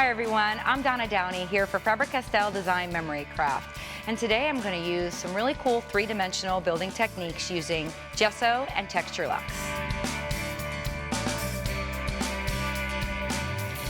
Hi everyone, I'm Donna Downey here for Faber-Castell Design Memory Craft. And today I'm going to use some really cool three-dimensional building techniques using gesso and texture Luxe.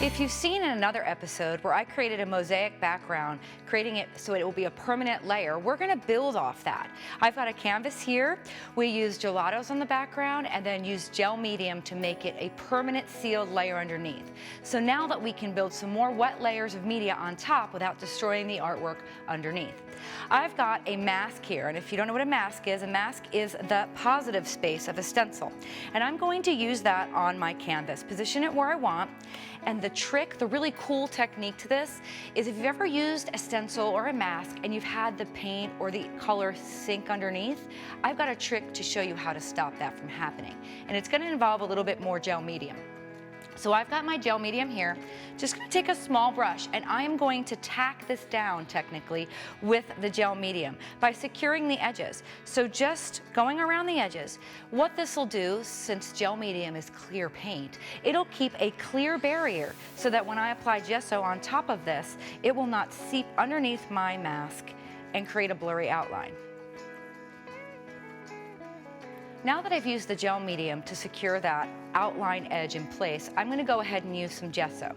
If you've seen in another episode where I created a mosaic background, creating it so it will be a permanent layer, we're going to build off that. I've got a canvas here. We used gelatos on the background and then used gel medium to make it a permanent sealed layer underneath. So now that we can build some more wet layers of media on top without destroying the artwork underneath. I've got a mask here, and if you don't know what a mask is the positive space of a stencil. And I'm going to use that on my canvas, position it where I want. And the trick, the really cool technique to this is if you've ever used a stencil or a mask and you've had the paint or the color sink underneath, I've got a trick to show you how to stop that from happening. And it's going to involve a little bit more gel medium. So I've got my gel medium here, just going to take a small brush and I am going to tack this down technically with the gel medium by securing the edges. So just going around the edges, what this will do, since gel medium is clear paint, it'll keep a clear barrier so that when I apply gesso on top of this, it will not seep underneath my mask and create a blurry outline. Now that I've used the gel medium to secure that outline edge in place, I'm going to go ahead and use some gesso.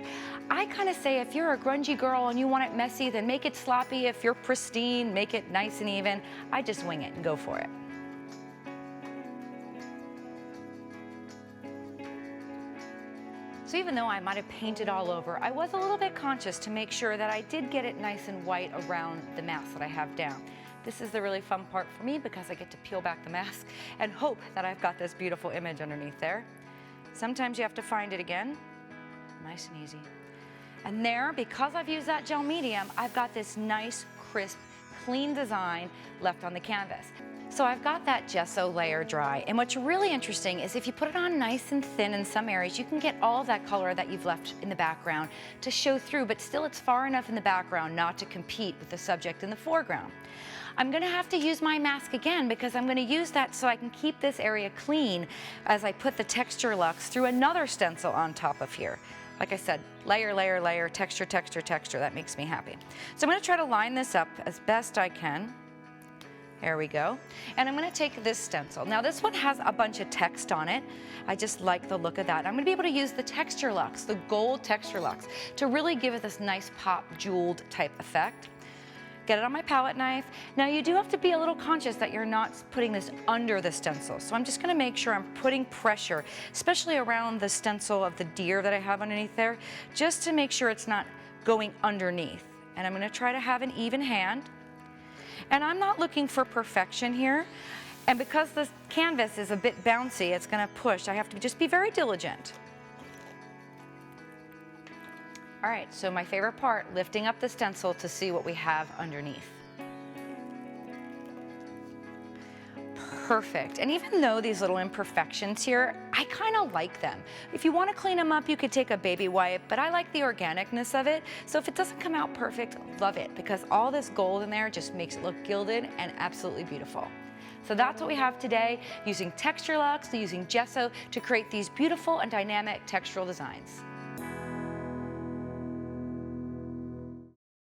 I kind of say if you're a grungy girl and you want it messy, then make it sloppy. If you're pristine, make it nice and even. I just wing it and go for it. So even though I might have painted all over, I was a little bit conscious to make sure that I did get it nice and white around the mask that I have down. This is the really fun part for me because I get to peel back the mask and hope that I've got this beautiful image underneath there. Sometimes you have to find it again. Nice and easy. And there, because I've used that gel medium, I've got this nice, crisp, clean design left on the canvas. So I've got that gesso layer dry, and what's really interesting is if you put it on nice and thin in some areas, you can get all of that color that you've left in the background to show through, but still it's far enough in the background not to compete with the subject in the foreground. I'm going to have to use my mask again because I'm going to use that so I can keep this area clean as I put the texture Luxe through another stencil on top of here. Like I said, layer, layer, layer, texture, texture, texture. That makes me happy. So I'm going to try to line this up as best I can. There we go. And I'm going to take this stencil. Now this one has a bunch of text on it. I just like the look of that. I'm going to be able to use the texture Luxe, the gold texture Luxe, to really give it this nice pop jeweled type effect. Get it on my palette knife. Now you do have to be a little conscious that you're not putting this under the stencil. So I'm just going to make sure I'm putting pressure, especially around the stencil of the deer that I have underneath there, just to make sure it's not going underneath. And I'm going to try to have an even hand. And I'm not looking for perfection here. And because this canvas is a bit bouncy, it's going to push. I have to just be very diligent. All right, so my favorite part, lifting up the stencil to see what we have underneath. Perfect. And even though these little imperfections here, I kind of like them. If you want to clean them up, you could take a baby wipe, but I like the organicness of it. So if it doesn't come out perfect, love it, because all this gold in there just makes it look gilded and absolutely beautiful. So that's what we have today, using texture Luxe, using gesso to create these beautiful and dynamic textural designs.